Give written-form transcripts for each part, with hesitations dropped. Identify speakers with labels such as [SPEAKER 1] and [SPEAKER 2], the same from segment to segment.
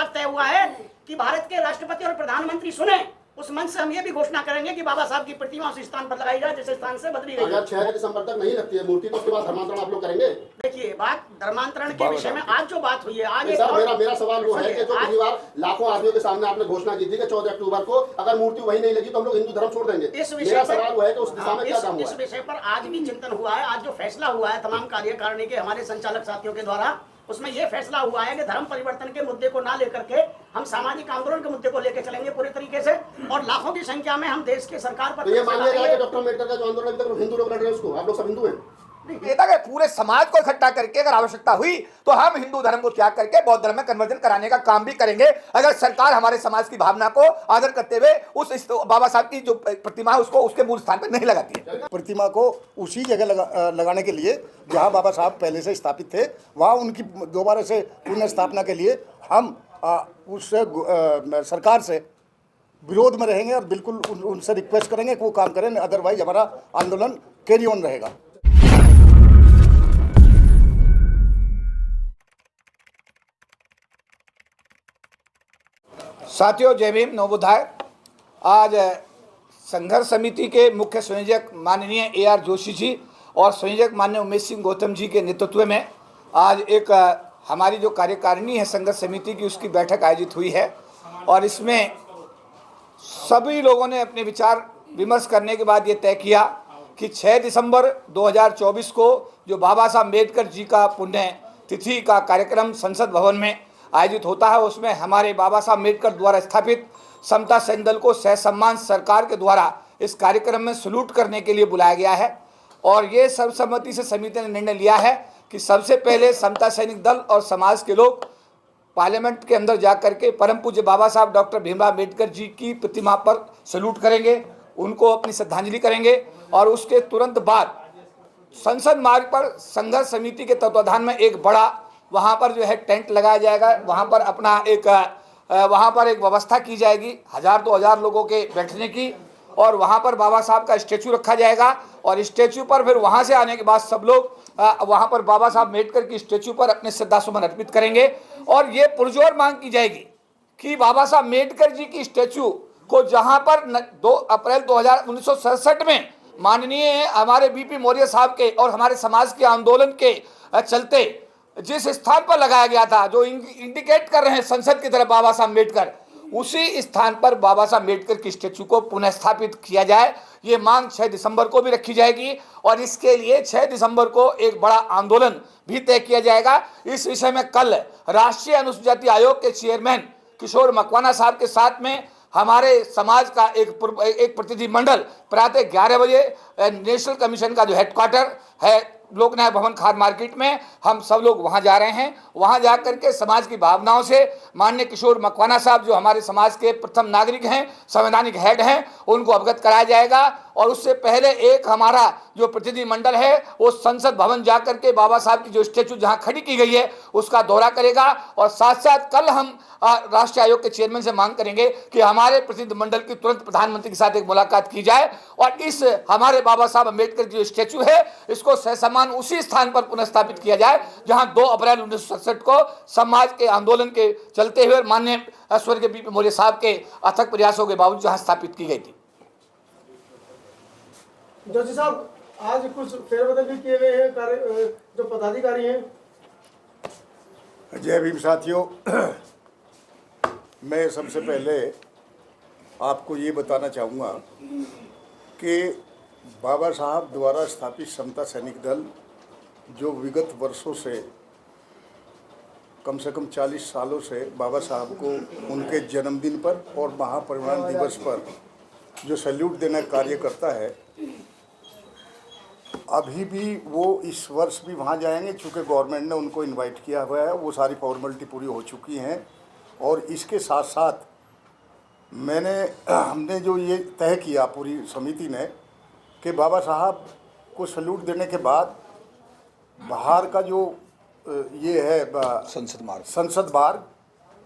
[SPEAKER 1] आज तय हुआ है कि भारत के राष्ट्रपति और प्रधानमंत्री सुने, उस मंच से हम ये भी घोषणा करेंगे कि बाबा साहब की प्रतिमा उस स्थान पर लगाई जाए जिस स्थान से बदली गई।
[SPEAKER 2] अगर 6 दिसंबर तक नहीं लगती है मूर्ति तो उसके बाद धर्मांतरण आप लोग करेंगे?
[SPEAKER 1] देखिए, बात धर्मांतरण के विषय में आज जो बात हुई है, आज
[SPEAKER 2] मेरा सवाल वो है कि जो पिछली बार लाखों आदमियों के सामने आपने घोषणा की थी कि 14 अक्टूबर को अगर मूर्ति वही नहीं लगी तो हम लोग हिंदू धर्म छोड़ देंगे। मेरा सवाल वो है कि उस दिशा में क्या काम हुआ?
[SPEAKER 1] इस विषय पर आज भी चिंतन हुआ है। आज जो फैसला हुआ है तमाम कार्यकारिणी के हमारे संचालक साथियों के द्वारा, उसमें यह फैसला हुआ है कि धर्म परिवर्तन के मुद्दे को ना लेकर के हम सामाजिक आंदोलन के मुद्दे को लेकर चलेंगे पूरे तरीके से, और लाखों की संख्या में हम देश की सरकार पर।
[SPEAKER 2] तो ये मान लिया जाए कि डॉक्टर अम्बेडकर का जो आंदोलन अभी तक हिंदू लोग लड़ रहे हैं उसको आप लोग सब हिंदू हैं?
[SPEAKER 3] पूरे समाज को इकट्ठा करके अगर आवश्यकता हुई तो हम हिंदू धर्म को त्याग करके बौद्ध धर्म में कन्वर्जन कराने का काम भी करेंगे, अगर सरकार हमारे समाज की भावना को आदर करते हुए उस बाबा साहब की जो प्रतिमा है उसको उसके मूल स्थान पर नहीं लगाती है।
[SPEAKER 4] प्रतिमा को उसी जगह लगाने के लिए जहां बाबा साहब पहले से स्थापित थे, वहां उनकी दोबारा से पुनः स्थापना के लिए हम उस सरकार से विरोध में रहेंगे और बिल्कुल उनसे रिक्वेस्ट करेंगे कि वो काम करें, अदरवाइज हमारा आंदोलन कैरी ऑन रहेगा।
[SPEAKER 3] साथियों, जय भीम, नवोदय। आज संघर्ष समिति के मुख्य संयोजक माननीय AR जोशी जी और संयोजक माननीय उमेश सिंह गौतम जी के नेतृत्व में आज एक हमारी जो कार्यकारिणी है संघर्ष समिति की, उसकी बैठक आयोजित हुई है, और इसमें सभी लोगों ने अपने विचार विमर्श करने के बाद ये तय किया कि 6 दिसंबर 2024 को जो बाबा साहब अम्बेडकर जी का पुण्य तिथि का कार्यक्रम संसद भवन में आयोजित होता है, उसमें हमारे बाबा साहब अम्बेडकर द्वारा स्थापित समता सैनिक दल को सहसम्मान सरकार के द्वारा इस कार्यक्रम में सल्यूट करने के लिए बुलाया गया है। और ये सर्वसम्मति से समिति ने निर्णय लिया है कि सबसे पहले समता सैनिक दल और समाज के लोग पार्लियामेंट के अंदर जा करके परम पूज्य बाबा साहब डॉक्टर भीमराव अम्बेडकर जी की प्रतिमा पर सल्यूट करेंगे, उनको अपनी श्रद्धांजलि करेंगे, और उसके तुरंत बाद संसद मार्ग पर संघर्ष समिति के तत्वाधान में एक बड़ा वहाँ पर जो है टेंट लगाया जाएगा, वहाँ पर अपना वहाँ पर एक व्यवस्था की जाएगी 1000-2000 लोगों के बैठने की, और वहाँ पर बाबा साहब का स्टैचू रखा जाएगा, और स्टैचू पर फिर वहाँ से आने के बाद सब लोग वहाँ पर बाबा साहब अम्बेडकर की स्टैचू पर अपने श्रद्धासुमन अर्पित करेंगे। और ये पुरजोर मांग की जाएगी कि बाबा साहब अम्बेडकर जी की स्टैचू को जहाँ पर 2 अप्रैल 1967 में माननीय हमारे BP मौर्य साहब के और हमारे समाज के आंदोलन के चलते जिस स्थान पर लगाया गया था, जो इंडिकेट कर रहे हैं संसद की तरफ बाबा साहब अम्बेडकर, उसी स्थान पर बाबा साहब अम्बेडकर की स्टैचू को पुनः स्थापित किया जाए। ये मांग 6 दिसंबर को भी रखी जाएगी, और इसके लिए 6 दिसंबर को एक बड़ा आंदोलन भी तय किया जाएगा। इस विषय में कल राष्ट्रीय अनुसूचित जाति आयोग के चेयरमैन किशोर मकवाना साहब के साथ में हमारे समाज का एक प्रतिनिधिमंडल प्रातः 11 बजे नेशनल कमीशन का जो हेडक्वार्टर है लोक न्याय भवन खार मार्केट में, हम सब लोग वहां जा रहे हैं। वहां जा करके समाज की भावनाओं से माननीय किशोर मकवाना साहब जो हमारे समाज के प्रथम नागरिक हैं, संवैधानिक हेड हैं, उनको अवगत कराया जाएगा। और उससे पहले एक हमारा जो प्रतिनिधिमंडल है वो संसद भवन जा करके बाबा साहब की जो स्टैचू जहां खड़ी की गई है उसका दौरा करेगा। और साथ साथ कल हम राष्ट्रीय आयोग के चेयरमैन से मांग करेंगे कि हमारे प्रतिनिधिमंडल की तुरंत प्रधानमंत्री के साथ एक मुलाकात की जाए, और इस हमारे बाबा साहब अम्बेडकर की जो स्टैचू है इसको सहसम्मान उसी स्थान पर पुनः स्थापित किया जाए जहां 2 अप्रैल 1967 को समाज के आंदोलन के चलते हुए माननीय स्वर्गीय BP मौर्य साहब के अथक प्रयासों के बावजूद जहां स्थापित की गई थी।
[SPEAKER 5] जोशी साहब, आज कुछ फेरबदल भी किए गए हैं जो पदाधिकारी हैं।
[SPEAKER 4] जय भीम साथियों, मैं सबसे पहले आपको ये बताना चाहूँगा कि बाबा साहब द्वारा स्थापित समता सैनिक दल जो विगत वर्षों से कम से कम 40 सालों से बाबा साहब को उनके जन्मदिन पर और महापरिनिर्वाण दिवस पर जो सैल्यूट देने का कार्य करता है, अभी भी वो इस वर्ष भी वहाँ जाएंगे। चूँकि गवर्नमेंट ने उनको इनवाइट किया हुआ है, वो सारी फॉर्मेलिटी पूरी हो चुकी हैं। और इसके साथ साथ हमने जो ये तय किया पूरी समिति ने कि बाबा साहब को सैल्यूट देने के बाद बाहर का जो ये है संसद मार्ग,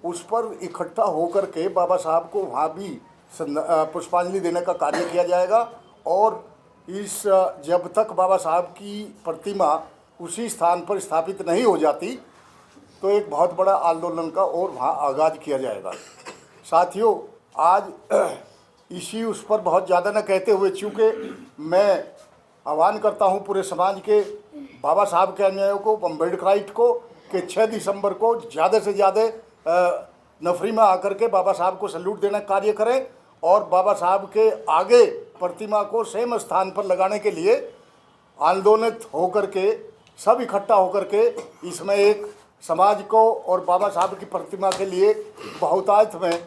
[SPEAKER 4] उस पर इकट्ठा होकर के बाबा साहब को वहाँ भी पुष्पांजलि देने का कार्य किया जाएगा। और जब तक बाबा साहब की प्रतिमा उसी स्थान पर स्थापित नहीं हो जाती, तो एक बहुत बड़ा आंदोलन का और वहाँ आगाज़ किया जाएगा। साथियों, आज इसी उस पर बहुत ज़्यादा न कहते हुए, चूँकि मैं आह्वान करता हूँ पूरे समाज के बाबा साहब के अनुयायियों को, अम्बेडकराइट को, कि 6 दिसंबर को ज़्यादा से ज़्यादा नफरी में आकर के बाबा साहब को सैल्यूट देना कार्य करें और बाबा साहब के आगे प्रतिमा को सेम स्थान पर लगाने के लिए आंदोलित होकर के सब इकट्ठा होकर के इसमें एक समाज को और बाबा साहब की प्रतिमा के लिए बहुतायत में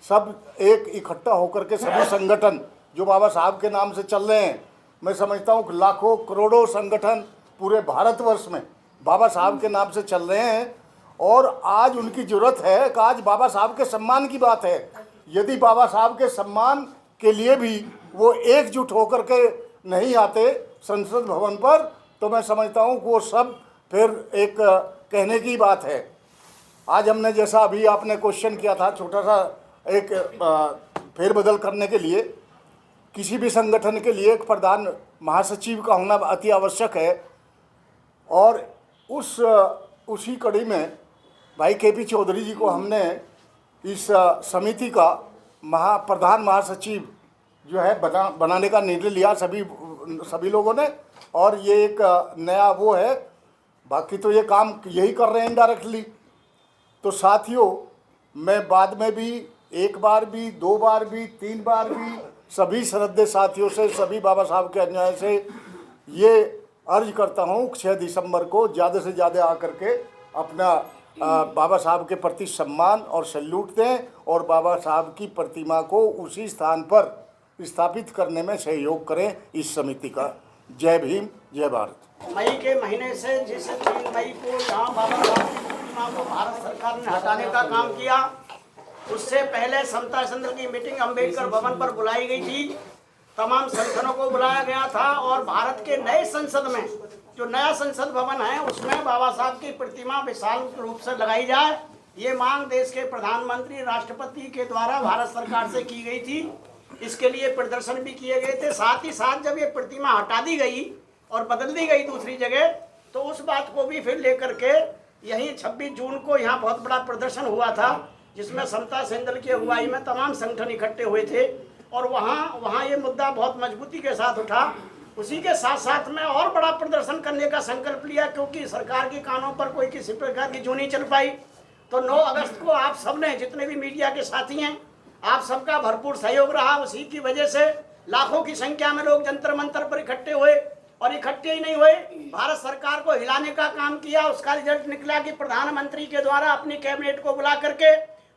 [SPEAKER 4] सब एक इकट्ठा होकर के सभी संगठन जो बाबा साहब के नाम से चल रहे हैं, मैं समझता हूँ कि लाखों करोड़ों संगठन पूरे भारतवर्ष में बाबा साहब के नाम से चल रहे हैं और आज उनकी ज़रूरत है कि आज बाबा साहब के सम्मान की बात है। यदि बाबा साहब के सम्मान के लिए भी वो एकजुट होकर के नहीं आते संसद भवन पर, तो मैं समझता हूँ कि वो सब फिर एक कहने की बात है। आज हमने, जैसा अभी आपने क्वेश्चन किया था, छोटा सा एक फेरबदल करने के लिए किसी भी संगठन के लिए एक प्रधान महासचिव का होना अति आवश्यक है और उसी कड़ी में भाई KP चौधरी जी को हमने इस समिति का प्रधान महासचिव जो है बनाने का निर्णय लिया सभी लोगों ने, और ये एक नया वो है। बाकी तो ये काम यही कर रहे हैं इनडायरेक्टली। तो साथियों, मैं बाद में भी एक बार भी, 2 बार भी, 3 बार भी सभी श्रद्धेय साथियों से, सभी बाबा साहब के अन्याय से ये अर्ज करता हूँ 6 दिसंबर को ज़्यादा से ज़्यादा आकर के अपना बाबा साहब के प्रति सम्मान और सैल्यूट दें और बाबा साहब की प्रतिमा को उसी स्थान पर स्थापित करने में सहयोग करें इस समिति का। जय भीम, जय भारत।
[SPEAKER 1] मई के महीने से जिस 3 मई को यहाँ बाबा साहब की प्रतिमा को भारत सरकार ने हटाने का काम किया, उससे पहले समता सदन की मीटिंग अम्बेडकर भवन पर बुलाई गई थी। तमाम संगठनों को बुलाया गया था और भारत के नए संसद में, जो नया संसद भवन है, उसमें बाबा साहब की प्रतिमा विशाल रूप से लगाई जाए, ये मांग देश के प्रधानमंत्री, राष्ट्रपति के द्वारा भारत सरकार से की गई थी। इसके लिए प्रदर्शन भी किए गए थे। साथ ही साथ जब ये प्रतिमा हटा दी गई और बदल दी गई दूसरी जगह, तो उस बात को भी फिर लेकर के यहीं 26 जून को यहाँ बहुत बड़ा प्रदर्शन हुआ था, जिसमें समता सेंदल की अगुवाई में तमाम संगठन इकट्ठे हुए थे और वहाँ ये मुद्दा बहुत मजबूती के साथ उठा। उसी के साथ साथ में और बड़ा प्रदर्शन करने का संकल्प लिया, क्योंकि सरकार के कानों पर कोई किसी प्रकार की जू नहीं चल पाई। तो 9 अगस्त को आप सबने, जितने भी मीडिया के साथी हैं, आप सबका भरपूर सहयोग रहा। उसी की वजह से लाखों की संख्या में लोग जंतर मंतर पर इकट्ठे हुए और इकट्ठे ही नहीं हुए, भारत सरकार को हिलाने का काम किया। उसका रिजल्ट निकला कि प्रधानमंत्री के द्वारा अपनी कैबिनेट को बुला करके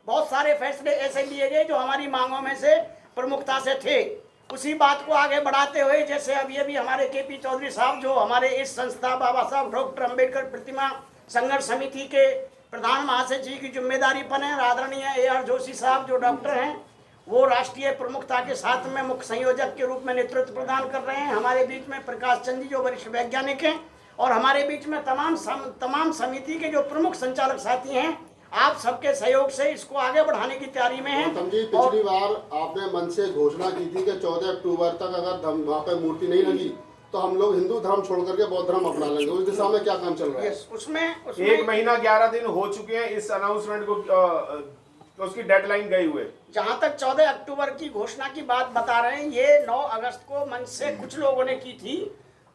[SPEAKER 1] बहुत सारे फैसले ऐसे लिए गए जो हमारी मांगों में से प्रमुखता से थे। उसी बात को आगे बढ़ाते हुए, जैसे अब ये भी हमारे KP चौधरी साहब, जो हमारे इस संस्था बाबा साहब डॉक्टर अम्बेडकर प्रतिमा संघर्ष समिति के प्रधान महासचिव की जिम्मेदारी पर हैं, आदरणीय AR जोशी साहब जो डॉक्टर हैं, वो राष्ट्रीय प्रमुखता के साथ में मुख्य संयोजक के रूप में नेतृत्व प्रदान कर रहे हैं। हमारे बीच में प्रकाश चंद जी जो वरिष्ठ वैज्ञानिक हैं, और हमारे बीच में तमाम समिति के जो प्रमुख संचालक साथी हैं। आप सबके सहयोग से इसको आगे बढ़ाने की तैयारी में है।
[SPEAKER 2] पिछली बार आपने मन से घोषणा की थी कि 14 अक्टूबर तक अगर वहाँ पे मूर्ति नहीं लगी तो हम लोग हिंदू धर्म छोड़ करके बौद्ध धर्म अपना लेंगे। उस दिशा में क्या काम चल रहा है?
[SPEAKER 1] उसमें
[SPEAKER 6] 1 महीना 11 दिन हो चुके हैं इस अनाउंसमेंट को, तो उसकी डेडलाइन गई हुए।
[SPEAKER 1] जहां तक 14 अक्टूबर की घोषणा की बात बता रहे हैं, ये 9 अगस्त को मंच से कुछ लोगों ने की थी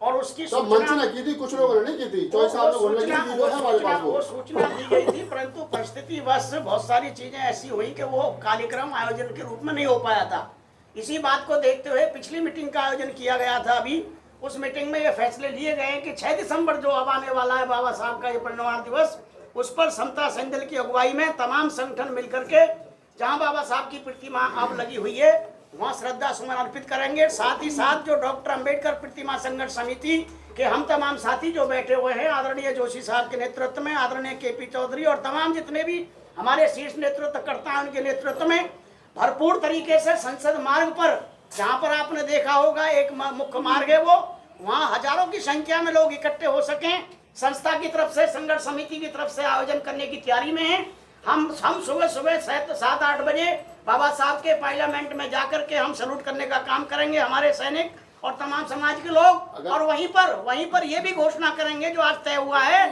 [SPEAKER 1] और उसकी
[SPEAKER 2] मंच ने की थी, कुछ लोगों ने नहीं की थी। वो
[SPEAKER 1] सूचना दी गई थी, परंतु परिस्थिति वश बहुत सारी चीजें ऐसी हुई कि वो कार्यक्रम आयोजन के रूप में नहीं हो पाया था। इसी बात को देखते हुए पिछली मीटिंग का आयोजन किया गया था। अभी उस मीटिंग में ये फैसले लिए गए कि 6 दिसंबर जो अब आने वाला है बाबा साहब का ये परिनिर्वाण दिवस, उस पर समता सेंदल की अगुवाई में तमाम संगठन मिलकर के जहां बाबा साहब की प्रतिमा अब लगी हुई है वहां श्रद्धा सुमन अर्पित करेंगे। साथ ही साथ जो डॉक्टर अम्बेडकर प्रतिमा संघर्ष समिति के हम तमाम साथी जो बैठे हुए हैं, आदरणीय जोशी साहब के नेतृत्व में, आदरणीय KP चौधरी और तमाम जितने भी हमारे शीर्ष नेतृत्व करता है उनके नेतृत्व में भरपूर तरीके से संसद मार्ग पर, जहाँ पर आपने देखा होगा एक मुख्य मार्ग है, वो वहाँ हजारों की संख्या में लोग इकट्ठे हो सकें, संस्था की तरफ से, संघर्ष समिति की तरफ से आयोजन करने की तैयारी में हैं। हम सुबह 7-8 बजे बाबा साहब के पार्लियामेंट में जाकर के हम सैल्यूट करने का काम करेंगे, हमारे सैनिक और तमाम समाज के लोग। और वहीं पर ये भी घोषणा करेंगे जो आज तय हुआ है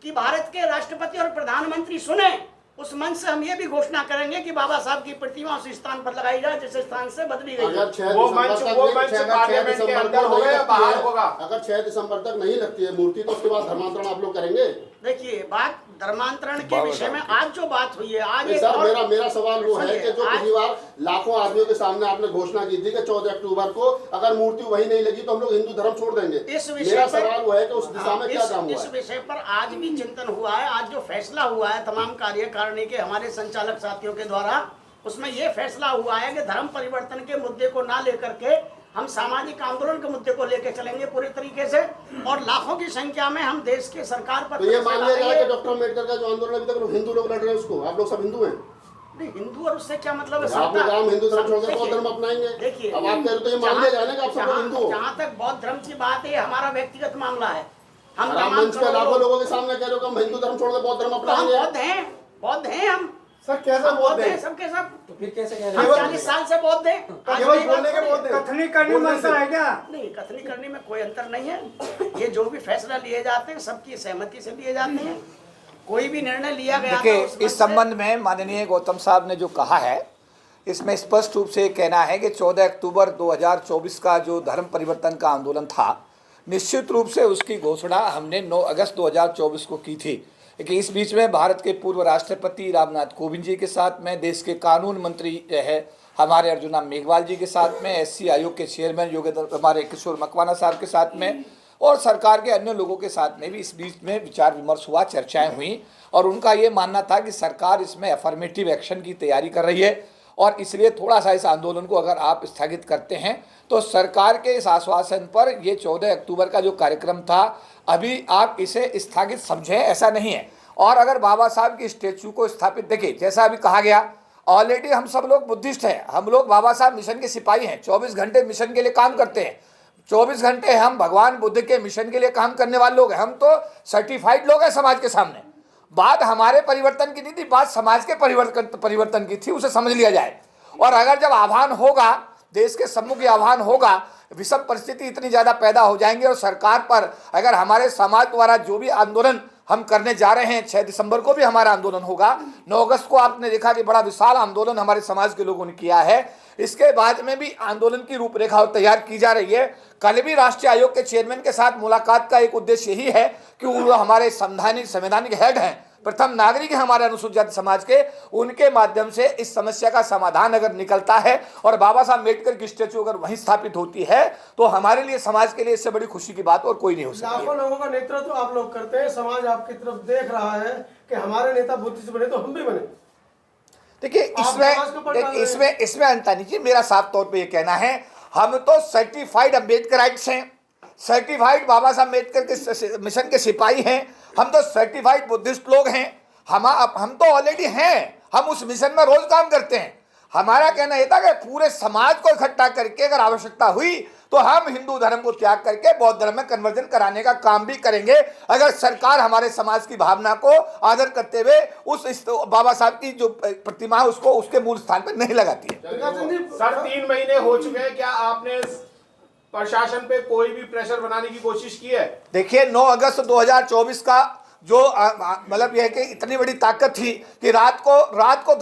[SPEAKER 1] कि भारत के राष्ट्रपति और प्रधानमंत्री सुने, उस मंच से हम ये भी घोषणा करेंगे कि बाबा साहब की प्रतिमा उस स्थान पर लगाई जाए जिस स्थान से बदली गई है।
[SPEAKER 2] अगर 6
[SPEAKER 6] वो
[SPEAKER 2] दिसंबर
[SPEAKER 6] मंच
[SPEAKER 2] तक
[SPEAKER 6] पार्लियामेंट के अंदर होगा या बाहर होगा?
[SPEAKER 2] अगर 6 दिसंबर तक नहीं लगती है मूर्ति तो उसके बाद धर्मांतरण आप लोग करेंगे?
[SPEAKER 1] देखिए, बात धर्मांतरण के विषय में आज जो बात हुई है, आज एक
[SPEAKER 2] सर
[SPEAKER 1] और
[SPEAKER 2] मेरा सवाल वो है कि जो पिछली बार लाखों आदमियों के सामने आपने घोषणा की थी कि 14 अक्टूबर को अगर मूर्ति वही नहीं लगी तो हम लोग हिंदू धर्म छोड़ देंगे।
[SPEAKER 1] इस विषय
[SPEAKER 2] मेरा
[SPEAKER 1] पर
[SPEAKER 2] सवाल वो है कि उस दिशा में क्या काम हुआ
[SPEAKER 1] इस
[SPEAKER 2] है?
[SPEAKER 1] विषय पर आज भी चिंतन हुआ है। आज जो फैसला हुआ है तमाम कार्यकारिणी के हमारे संचालक साथियों के द्वारा, उसमें यह फैसला हुआ है कि धर्म परिवर्तन के मुद्दे को ना लेकर के हम सामाजिक आंदोलन के मुद्दे को लेकर चलेंगे पूरी तरीके से, और लाखों की संख्या में हम देश के सरकार पर
[SPEAKER 2] तो ये मान लिया जाए कि डॉक्टर अम्बेडकर का जो आंदोलन अभी तक हिंदू लोग लड़ रहे हैं उसको, आप लोग सब हिंदू हैं?
[SPEAKER 1] नहीं, हिंदू और उससे क्या मतलब है?
[SPEAKER 2] आप लोग हम हिंदू धर्म छोड़कर बौद्ध धर्म अपनाएंगे?
[SPEAKER 1] देखिए,
[SPEAKER 2] अब आप कह रहे तो ये मान लिया जाए ना कि आप सब लोग हिंदू हो।
[SPEAKER 1] जहाँ तक बौद्ध धर्म की बात है, हमारा व्यक्तिगत मामला है। हम
[SPEAKER 2] राम
[SPEAKER 1] तमाम
[SPEAKER 2] मंच पे लाखों लोगों के सामने कह रहे हो कि हम हिंदू धर्म छोड़कर बौद्ध धर्म
[SPEAKER 1] तो हम
[SPEAKER 2] अपनाएंगे?
[SPEAKER 1] बौद्ध हैं हम।
[SPEAKER 5] सर कैसे
[SPEAKER 1] हम
[SPEAKER 5] बौद्ध
[SPEAKER 1] हैं
[SPEAKER 5] हैं?
[SPEAKER 1] सबके सब।
[SPEAKER 5] तो फिर कैसे कह
[SPEAKER 1] हम
[SPEAKER 5] रहे
[SPEAKER 1] 40 साल से बौद्ध हैं। आज
[SPEAKER 5] केवल
[SPEAKER 1] नई बात
[SPEAKER 5] बोलने के
[SPEAKER 1] थोड़ी है।
[SPEAKER 5] बौद्ध हैं।
[SPEAKER 7] कथनी करने में अंतर है क्या?
[SPEAKER 1] नहीं, कथनी करने में कोई अंतर नहीं है। ये जो भी फैसला लिए जाते हैं सबकी सहमति से लिए जाते हैं। कोई भी निर्णय लिया गया
[SPEAKER 3] देखिए,
[SPEAKER 1] तो उस
[SPEAKER 3] इस संबंध में माननीय गौतम साहब ने जो कहा है, इसमें स्पष्ट रूप से कहना है कि 14 अक्टूबर 2024 का जो धर्म परिवर्तन का आंदोलन था, निश्चित रूप से उसकी घोषणा हमने 9 अगस्त 2024 को की थी। लेकिन इस बीच में भारत के पूर्व राष्ट्रपति रामनाथ कोविंद जी के साथ में, देश के कानून मंत्री है हमारे अर्जुना मेघवाल जी के साथ में, एससी आयोग के चेयरमैन योगेंद्र हमारे किशोर मकवाना साहब के साथ में, और सरकार के अन्य लोगों के साथ में भी इस बीच में विचार विमर्श हुआ, चर्चाएं हुई, और उनका ये मानना था कि सरकार इसमें अफर्मेटिव एक्शन की तैयारी कर रही है, और इसलिए थोड़ा सा इस आंदोलन को अगर आप स्थगित करते हैं तो सरकार के इस आश्वासन पर ये 14 अक्टूबर का जो कार्यक्रम था, अभी आप इसे स्थगित समझें, ऐसा नहीं है। और अगर बाबा साहब की स्टैचू को स्थापित, देखिए जैसा अभी कहा गया, ऑलरेडी हम सब लोग बुद्धिस्ट हैं, हम लोग बाबा साहब मिशन के सिपाही हैं, 24 घंटे मिशन के लिए काम करते हैं, 24 घंटे हम भगवान बुद्ध के मिशन के लिए काम करने वाले लोग हैं, हम तो सर्टिफाइड लोग हैं समाज के सामने। बात हमारे परिवर्तन की नहीं थी, बात समाज के परिवर्तन की थी, उसे समझ लिया जाए। और अगर जब आह्वान होगा, देश के सम्मुख आह्वान होगा, विषम परिस्थिति इतनी ज़्यादा पैदा हो जाएंगी और सरकार पर अगर हमारे समाज द्वारा जो भी आंदोलन हम करने जा रहे हैं, 6 दिसंबर को भी हमारा आंदोलन होगा, 9 अगस्त को आपने देखा कि बड़ा विशाल आंदोलन हमारे समाज के लोगों ने किया है, इसके बाद में भी आंदोलन की रूपरेखा तैयार की जा रही है। कल भी राष्ट्रीय आयोग के चेयरमैन के साथ मुलाकात का एक उद्देश्य यही है कि वो हमारे संवैधानिक हेड हैं, प्रथम नागरिक है हमारे अनुसूचित जाति समाज के, उनके माध्यम से इस समस्या का समाधान अगर निकलता है और बाबा साहब अम्बेडकर की स्टैचू अगर वहीं स्थापित होती है तो हमारे लिए, समाज के लिए इससे बड़ी खुशी की बात और कोई नहीं हो सकती।
[SPEAKER 5] लाखों लोगों का नेतृत्व आप लोग करते हैं, समाज आपकी तरफ देख रहा है कि हमारे नेता बुद्धिस्ट बने तो हम भी बने।
[SPEAKER 3] देखिए इसमें अंतर नहीं, मेरा साफ तौर पे ये कहना है, हम तो सर्टिफाइड अम्बेडकराइट्स हैं, सर्टिफाइड बाबा साहब अम्बेडकर के मिशन के सिपाही हैं, हम तो सर्टिफाइड बुद्धिस्ट लोग हैं, हम तो ऑलरेडी हैं, हम उस मिशन में रोज काम करते हैं। हमारा कहना यह था कि पूरे समाज को इकट्ठा करके अगर आवश्यकता हुई तो हम हिंदू धर्म को त्याग करके बौद्ध धर्म में कन्वर्जन कराने का काम भी करेंगे, अगर सरकार हमारे समाज की भावना को आदर करते हुए उस बाबा साहब की जो प्रतिमा है उसको उसके मूल स्थान पर नहीं लगाती है।
[SPEAKER 6] सर 3 महीने हो चुके हैं, क्या आपने प्रशासन पे कोई भी प्रेशर बनाने की कोशिश की है?
[SPEAKER 3] देखिए 9 अगस्त 2024 का जो मतलब यह है कि इतनी बड़ी ताकत थी कि रात को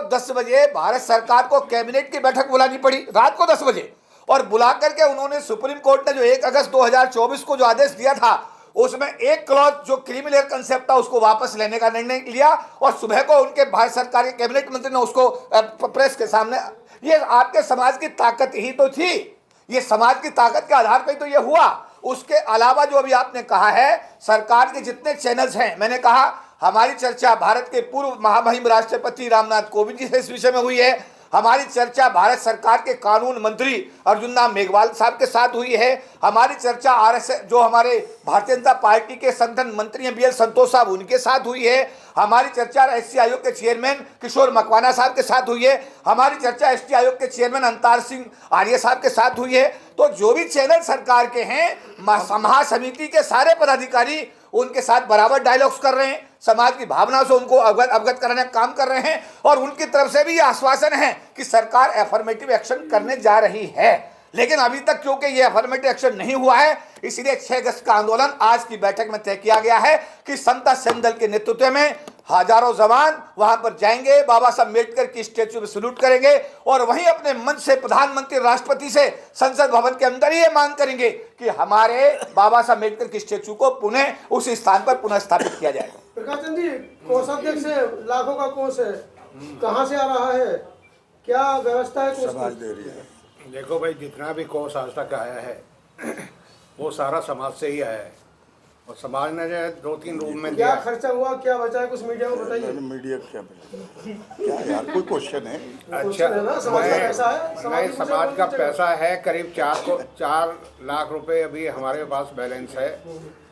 [SPEAKER 3] 10 बजे भारत सरकार को कैबिनेट की बैठक बुलानी पड़ी, रात को 10 बजे, और बुला करके उन्होंने सुप्रीम कोर्ट ने जो 1 अगस्त 2024 को जो आदेश दिया था उसमें एक क्लॉज जो क्रिमिनल कंसेप्ट था उसको वापस लेने का निर्णय लिया, और सुबह को उनके भारत सरकार के कैबिनेट मंत्री ने उसको प्रेस के सामने, ये आपके समाज की ताकत ही तो थी, ये समाज की ताकत के आधार पर तो ये हुआ। उसके अलावा जो अभी आपने कहा है, सरकार के जितने चैनल्स हैं, मैंने कहा हमारी चर्चा भारत के पूर्व महामहिम राष्ट्रपति रामनाथ कोविंद जी से इस विषय में हुई है, हमारी चर्चा भारत सरकार के कानून मंत्री अर्जुन मेघवाल साहब के साथ हुई है, हमारी चर्चा आरएसएस जो हमारे भारतीय जनता पार्टी के संगठन मंत्री हैं बीएल संतोष साहब उनके साथ हुई है, हमारी चर्चा एससी आयोग के चेयरमैन किशोर मकवाना साहब के साथ हुई है, हमारी चर्चा एसटी आयोग के चेयरमैन अंतार सिंह आर्य साहब के साथ हुई है। तो जो भी चैनल सरकार के हैं, महासमिति के सारे पदाधिकारी उनके साथ बराबर डायलॉग्स कर रहे हैं, समाज की भावना से उनको अवगत कराने का काम कर रहे हैं, और उनकी तरफ से भी ये आश्वासन है कि सरकार एफर्मेटिव एक्शन करने जा रही है। लेकिन अभी तक क्योंकि ये अफर्मेटिव एक्शन नहीं हुआ है, इसलिए 6 अगस्त का आंदोलन आज की बैठक में तय किया गया है कि समता सैनिक दल के नेतृत्व में हजारों जवान वहां पर जाएंगे, बाबा साहब अम्बेडकर की स्टैच्यू में सैल्यूट करेंगे और वहीं अपने मंच से प्रधानमंत्री, राष्ट्रपति से संसद भवन के अंदर ये मांग करेंगे कि हमारे बाबा साहब अम्बेडकर की स्टैच्यू को पुनः उस स्थान पर पुनः स्थापित किया जाएगा।
[SPEAKER 5] प्रकाश चंद जी, कोषाध्यक्ष से लाखों का कोष है, कहाँ से आ रहा है, क्या व्यवस्था है कोष
[SPEAKER 4] समाज
[SPEAKER 5] की?
[SPEAKER 4] दे रही है।
[SPEAKER 7] देखो भाई, जितना भी कोष आज तक आया है वो सारा समाज से ही आया है और समाज ने जो 2-3 रूप में
[SPEAKER 5] क्या
[SPEAKER 7] दिया।
[SPEAKER 5] खर्चा हुआ, क्या बचा है, कुछ मीडिया में बताइए।
[SPEAKER 4] मीडिया क्या यार, कोई क्वेश्चन है?
[SPEAKER 7] अच्छा,
[SPEAKER 5] है ना, समाज का पैसा है,
[SPEAKER 7] नहीं,
[SPEAKER 5] की
[SPEAKER 7] समाज
[SPEAKER 5] पूजा
[SPEAKER 7] का
[SPEAKER 5] होनी
[SPEAKER 7] पैसा है करीब 4 लाख रुपए अभी हमारे पास बैलेंस है,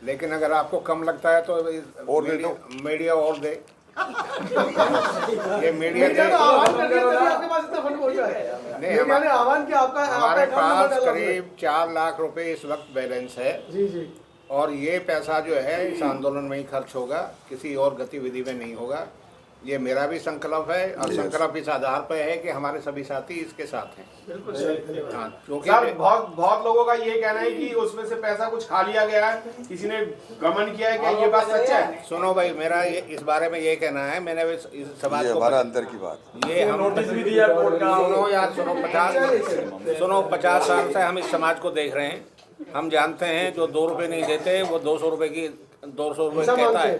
[SPEAKER 7] लेकिन अगर आपको कम लगता है तो
[SPEAKER 4] और दे दो।
[SPEAKER 7] मीडिया और दे। ये मीडिया
[SPEAKER 5] मीडिया
[SPEAKER 7] दे।
[SPEAKER 5] ने आह्वान कर दिया तभी आपके पास इतना फंड पहुंचा है।
[SPEAKER 7] नहीं,
[SPEAKER 5] मीडिया ने आह्वान किया, आपका
[SPEAKER 7] हमारे
[SPEAKER 5] आपका account number
[SPEAKER 7] पास
[SPEAKER 5] डाला
[SPEAKER 7] करीब 4 लाख रुपए इस वक्त बैलेंस है
[SPEAKER 5] जी जी।
[SPEAKER 7] और ये पैसा जो है इस आंदोलन में ही खर्च होगा, किसी और गतिविधि में नहीं होगा। ये मेरा भी संकल्प है और संकल्प इस आधार पर है कि हमारे सभी साथी इसके साथ हैं।
[SPEAKER 5] बिल्कुल सही।
[SPEAKER 7] हाँ, क्योंकि
[SPEAKER 6] सर, बहुत लोगों का ये कहना है कि उसमें से पैसा कुछ खा लिया गया है, किसी ने गमन किया है, क्या ये बात सच है?
[SPEAKER 7] सुनो भाई, मेरा इस बारे में ये कहना है, मैंने इस समाज को
[SPEAKER 4] हमारा अंदर की बात।
[SPEAKER 7] ये हम नोटिस भी दिया कोर्ट का। सुनो यार, सुनो 50 साल से हम इस समाज को देख रहे हैं। हम जानते हैं जो 2 रुपए नहीं देते वो 200 रुपए कहता है,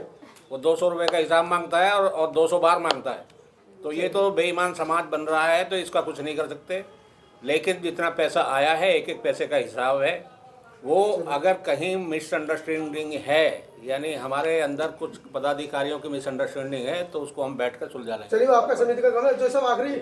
[SPEAKER 7] वो 200 रुपए का हिसाब मांगता है और 200 बार मांगता है। तो ये तो बेईमान समाज बन रहा है, तो इसका कुछ नहीं कर सकते। लेकिन जितना पैसा आया है, एक एक पैसे का हिसाब है। वो अगर कहीं मिसअंडरस्टैंडिंग है, यानी हमारे अंदर कुछ पदाधिकारियों की मिसअंडरस्टैंडिंग है, तो उसको हम बैठकर सुलझा लेंगे।
[SPEAKER 5] चलिए, आपका समिति का काम है। जो सब आखिरी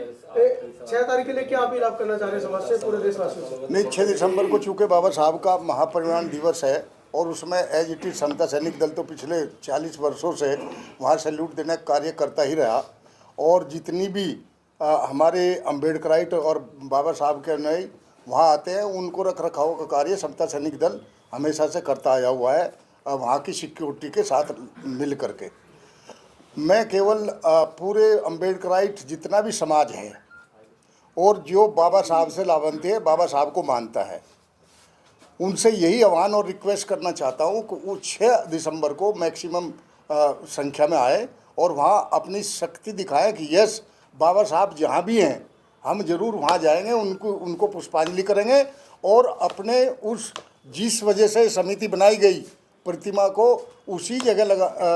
[SPEAKER 5] 6 तारीख के लिए क्या अपील आप करना चाह रहे हैं समाज से, पूरे देशवासियों से?
[SPEAKER 4] नहीं, 6 दिसंबर को चूँकि बाबा साहब का महापरिनिर्वाण दिवस है और उसमें एज इट इज समता सैनिक दल तो पिछले 40 वर्षों से वहाँ सैल्यूट देने का कार्य करता ही रहा और जितनी भी हमारे अम्बेडकराइट और बाबा साहब के अनुयायी वहाँ आते हैं, उनको रख रखाव का कार्य समता सैनिक दल हमेशा से करता आया हुआ है, वहाँ की सिक्योरिटी के साथ मिल करके। मैं केवल पूरे अम्बेडकराइट जितना भी समाज है और जो बाबा साहब से लाभान्वित है, बाबा साहब को मानता है, उनसे यही आह्वान और रिक्वेस्ट करना चाहता हूँ कि वो 6 दिसंबर को मैक्सिमम संख्या में आए और वहाँ अपनी शक्ति दिखाएं कि यस, बाबा साहब जहाँ भी हैं हम जरूर वहाँ जाएंगे, उनको पुष्पांजलि करेंगे और अपने उस जिस वजह से समिति बनाई गई प्रतिमा को उसी जगह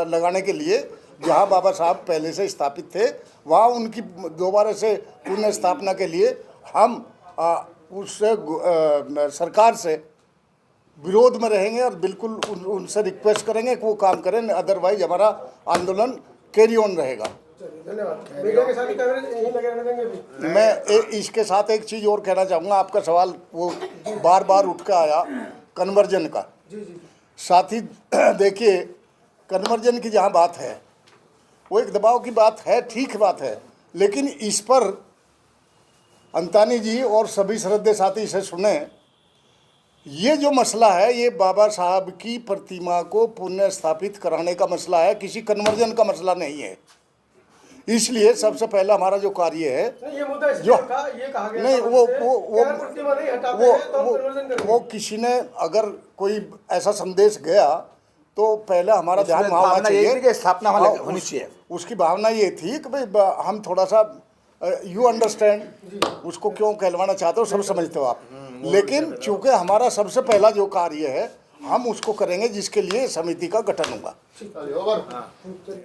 [SPEAKER 4] लगाने के लिए जहाँ बाबा साहब पहले से स्थापित थे, वहाँ उनकी दोबारा से पुनः स्थापना के लिए हम उससे सरकार से विरोध में रहेंगे और बिल्कुल उनसे रिक्वेस्ट करेंगे कि वो काम करें, अदरवाइज हमारा आंदोलन कैरी ऑन रहेगा।
[SPEAKER 5] धन्यवाद। मीडिया के साथ कैमरे यहीं लगे रहने देंगे अभी?
[SPEAKER 4] मैं इसके साथ एक चीज़ और कहना चाहूँगा। आपका सवाल वो बार बार उठ के आया कन्वर्जन का।
[SPEAKER 5] जी जी।
[SPEAKER 4] साथ ही देखिए, कन्वर्जन की जहाँ बात है वो एक दबाव की बात है, ठीक बात है, लेकिन इस पर अंतानी जी और सभी श्रद्धेय साथी इसे सुने। ये जो मसला है ये बाबा साहब की प्रतिमा को पुनः स्थापित कराने का मसला है, किसी कन्वर्जन का मसला नहीं है। इसलिए सबसे पहला हमारा जो कार्य है,
[SPEAKER 5] ये मुद्दा
[SPEAKER 4] जो
[SPEAKER 5] ये कहा गया
[SPEAKER 4] नहीं,
[SPEAKER 5] प्रतिमा नहीं हटाते हैं तो हम कन्वर्जन करेंगे।
[SPEAKER 4] वो किसी ने अगर कोई ऐसा संदेश गया तो पहले हमारा ध्यान वहाँ होना चाहिए,
[SPEAKER 3] स्थापना होनी चाहिए।
[SPEAKER 4] उसकी भावना ये थी कि भाई हम थोड़ा सा यू अंडरस्टैंड उसको क्यों कहलवाना चाहते हो, सब समझते हो आप। लेकिन चूंकि हमारा सबसे पहला जो कार्य है हम उसको करेंगे जिसके लिए समिति का गठन होगा।